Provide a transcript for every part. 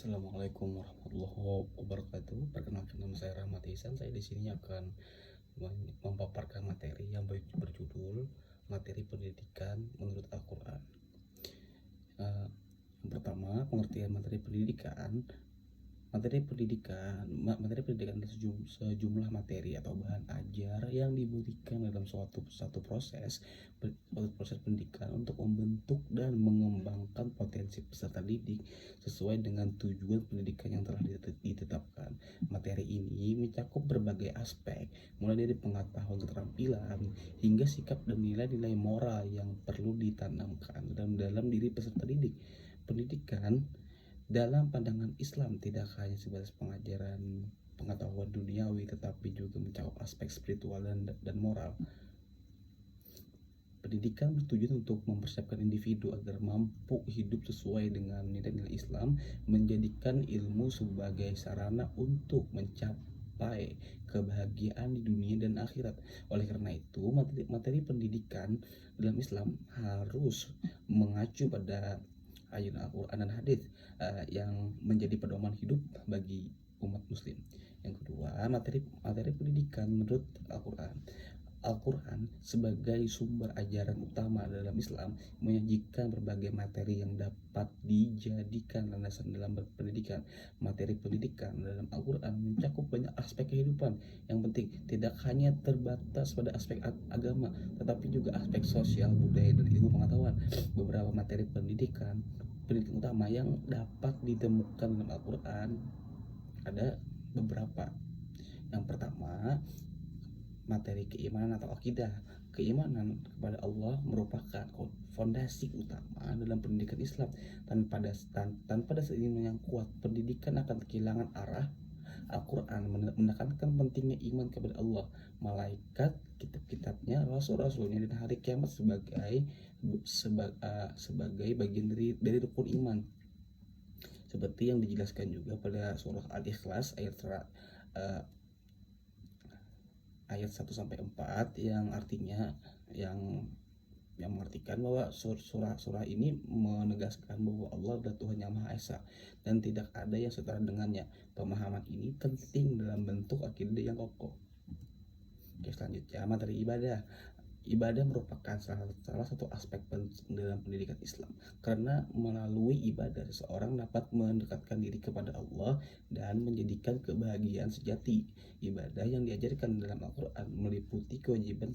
Assalamualaikum warahmatullahi wabarakatuh. Perkenalkan, nama saya Rahmat Ihsan. Saya di sini akan memaparkan materi yang berjudul materi pendidikan menurut Al-Quran. Yang pertama, pengertian materi pendidikan. Materi pendidikan adalah sejumlah materi atau bahan ajar yang diberikan dalam suatu proses pendidikan untuk membentuk dan mengembangkan potensi peserta didik sesuai dengan tujuan pendidikan yang telah ditetapkan. Materi ini mencakup berbagai aspek, mulai dari pengetahuan, keterampilan, hingga sikap dan nilai-nilai moral yang perlu ditanamkan dalam diri peserta didik. Pendidikan dalam pandangan Islam tidak hanya sebatas pengajaran pengetahuan duniawi, tetapi juga mencakup aspek spiritual dan moral. Pendidikan bertujuan untuk mempersiapkan individu agar mampu hidup sesuai dengan nilai-nilai Islam, menjadikan ilmu sebagai sarana untuk mencapai kebahagiaan di dunia dan akhirat. Oleh karena itu, materi pendidikan dalam Islam harus mengacu pada ayat Al-Quran dan hadis yang menjadi pedoman hidup bagi umat muslim. Yang kedua, materi pendidikan menurut Al-Quran. Al-Quran sebagai sumber ajaran utama dalam Islam menyajikan berbagai materi yang dapat dijadikan landasan dalam berpendidikan. Materi pendidikan dalam Al-Quran mencakup banyak aspek kehidupan yang penting, tidak hanya terbatas pada aspek agama, tetapi juga aspek sosial, budaya, dan ilmu pengetahuan. Beberapa materi pendidikan utama yang dapat ditemukan dalam Al-Quran ada beberapa. Yang pertama, materi keimanan atau akidah. Keimanan kepada Allah merupakan fondasi utama dalam pendidikan Islam. Tanpa dasar iman yang kuat, pendidikan akan kehilangan arah. Al-Quran menekankan pentingnya iman kepada Allah, malaikat, kitab-kitabnya, rasul-rasulnya, dan hari kiamat sebagai bagian dari rukun iman, seperti yang dijelaskan juga pada surah Al-Ikhlas ayat 1-4, yang artinya yang mengartikan bahwa surah ini menegaskan bahwa Allah adalah Tuhan yang Maha Esa dan tidak ada yang setara dengannya. Pemahaman ini penting dalam bentuk akidah yang kokoh. Oke, selanjutnya materi ibadah. Ibadah merupakan salah satu aspek penting dalam pendidikan Islam, karena melalui ibadah seseorang dapat mendekatkan diri kepada Allah dan menjadikan kebahagiaan sejati. Ibadah yang diajarkan dalam Al-Quran meliputi kewajiban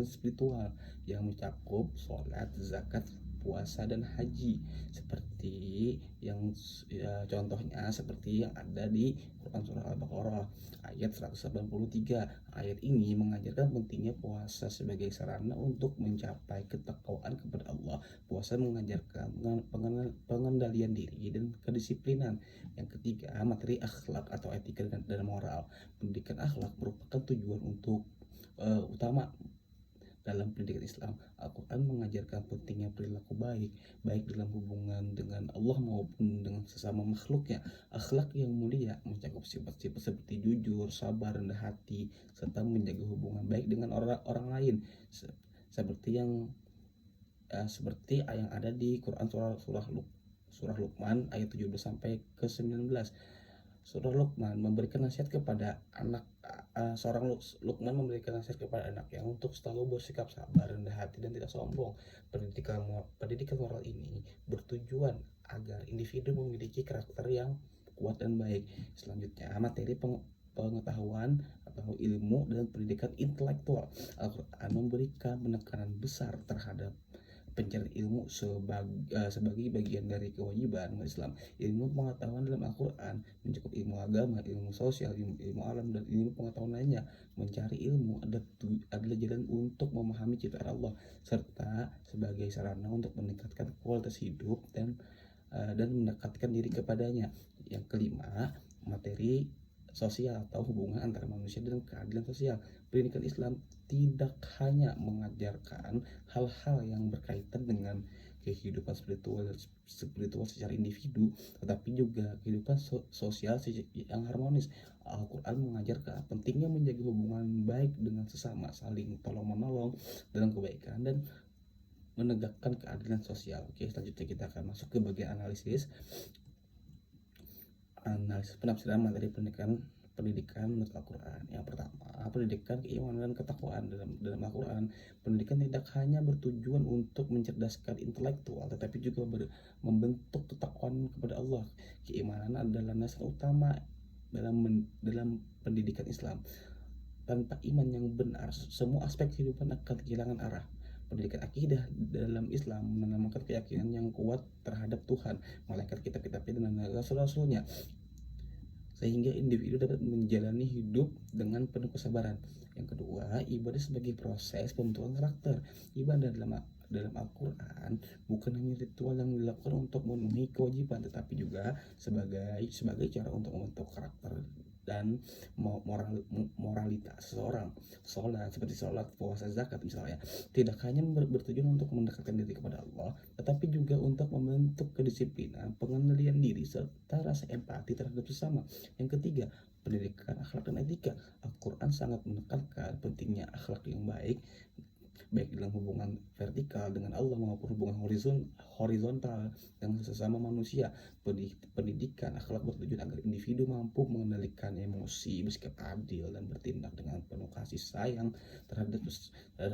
spiritual yang mencakup sholat, zakat, puasa, dan haji, seperti yang contohnya seperti yang ada di Quran surah Al-Baqarah ayat 183. Ayat ini mengajarkan pentingnya puasa sebagai sarana untuk mencapai ketakwaan kepada Allah. Puasa mengajarkan pengendalian diri dan kedisiplinan. Yang ketiga, materi akhlak atau etika dan moral. Pendidikan akhlak merupakan tujuan utama dalam pendidikan Islam. Al-Quran mengajarkan pentingnya perilaku baik dalam hubungan dengan Allah maupun dengan sesama makhluknya. Akhlak yang mulia mencakup sifat-sifat seperti jujur, sabar, rendah hati, serta menjaga hubungan baik dengan orang lain, seperti yang ada di Quran surah Luqman ayat 17-19. Surah Luqman memberikan nasihat kepada Luqman memberikan nasihat kepada anaknya untuk selalu bersikap sabar, rendah hati, dan tidak sombong. Pendidikan moral ini bertujuan agar individu memiliki karakter yang kuat dan baik. Selanjutnya, materi pengetahuan atau ilmu dan pendidikan intelektual. Al-Quran memberikan penekanan besar terhadap pencarian ilmu sebagai bagian dari kewajiban Islam. Ilmu pengetahuan dalam Al-Quran mencakup ilmu agama, ilmu sosial, ilmu alam, dan ilmu pengetahuan lainnya. Mencari ilmu adalah jalan untuk memahami ciptaan Allah, serta sebagai sarana untuk meningkatkan kualitas hidup dan mendekatkan diri kepadanya. Yang kelima, materi sosial atau hubungan antara manusia dan keadilan sosial. Pendidikan Islam tidak hanya mengajarkan hal-hal yang berkaitan dengan kehidupan spiritual secara individu, tetapi juga kehidupan sosial yang harmonis. Al-Quran mengajarkan pentingnya menjaga hubungan baik dengan sesama, saling tolong-menolong dalam kebaikan, dan menegakkan keadilan sosial. Oke, selanjutnya kita akan masuk ke bagian analisis. Analisis penafsiran materi pendidikan menurut Al-Quran. Yang pertama, pendidikan keimanan dan ketakwaan dalam Al-Quran. Pendidikan tidak hanya bertujuan untuk mencerdaskan intelektual, tetapi juga membentuk ketakwaan kepada Allah. Keimanan adalah dasar utama dalam pendidikan Islam. Tanpa iman yang benar, semua aspek kehidupan akan kehilangan arah. Pendidikan akidah dalam Islam menanamkan keyakinan yang kuat terhadap Tuhan, malaikat, kitab-kitab, dan rasul-rasulnya, sehingga individu dapat menjalani hidup dengan penuh kesabaran. Yang kedua, ibadah sebagai proses pembentukan karakter. Ibadah dalam Al-Quran bukan hanya ritual yang dilakukan untuk memenuhi kewajiban, tetapi juga sebagai cara untuk membentuk karakter dan moralitas seseorang. Sholat, puasa, zakat misalnya, tidak hanya bertujuan untuk mendekatkan diri kepada Allah, tetapi juga untuk membentuk kedisiplinan, pengendalian diri, serta rasa empati terhadap sesama. Yang ketiga, pendidikan akhlak dan etika. Al-Quran sangat menekankan pentingnya akhlak yang baik dalam hubungan vertikal dengan Allah maupun hubungan horizontal dengan sesama manusia. Pendidikan akhlak bertujuan agar individu mampu mengendalikan emosi, bersikap adil, dan bertindak dengan penuh kasih sayang terhadap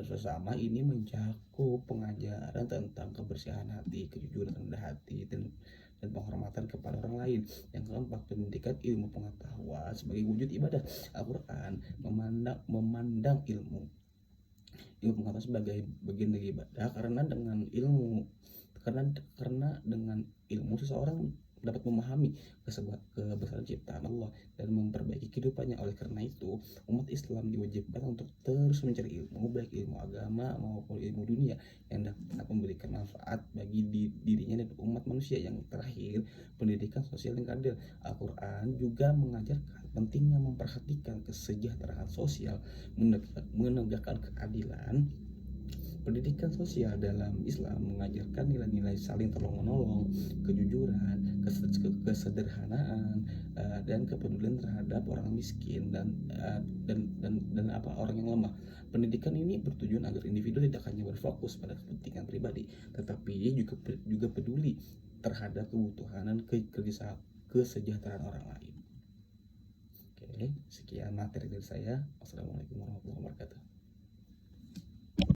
sesama. Ini mencakup pengajaran tentang kebersihan hati, kejujuran, rendah hati, dan penghormatan kepada orang lain. Yang keempat, pendidikan ilmu pengetahuan sebagai wujud ibadah. Al-Quran memandang ilmu pengetahuan sebagai bagian dari ibadah, karena dengan ilmu seseorang dapat memahami kebesaran ciptaan Allah dan memperbaiki kehidupannya. Oleh karena itu, umat Islam diwajibkan untuk terus mencari ilmu, baik ilmu agama maupun ilmu dunia, yang dapat memberikan manfaat bagi dirinya dan umat manusia. Yang terakhir, pendidikan sosial yang adil. Al-Quran juga mengajarkan pentingnya memperhatikan kesejahteraan sosial, menegakkan keadilan. Pendidikan sosial dalam Islam mengajarkan nilai-nilai saling tolong-menolong, kejujuran, kesederhanaan, dan kepedulian terhadap orang miskin dan orang yang lemah. Pendidikan ini bertujuan agar individu tidak hanya berfokus pada kepentingan pribadi, tetapi juga peduli terhadap kebutuhan dan kesejahteraan orang lain. Oke, sekian materi dari saya. Wassalamualaikum warahmatullahi wabarakatuh.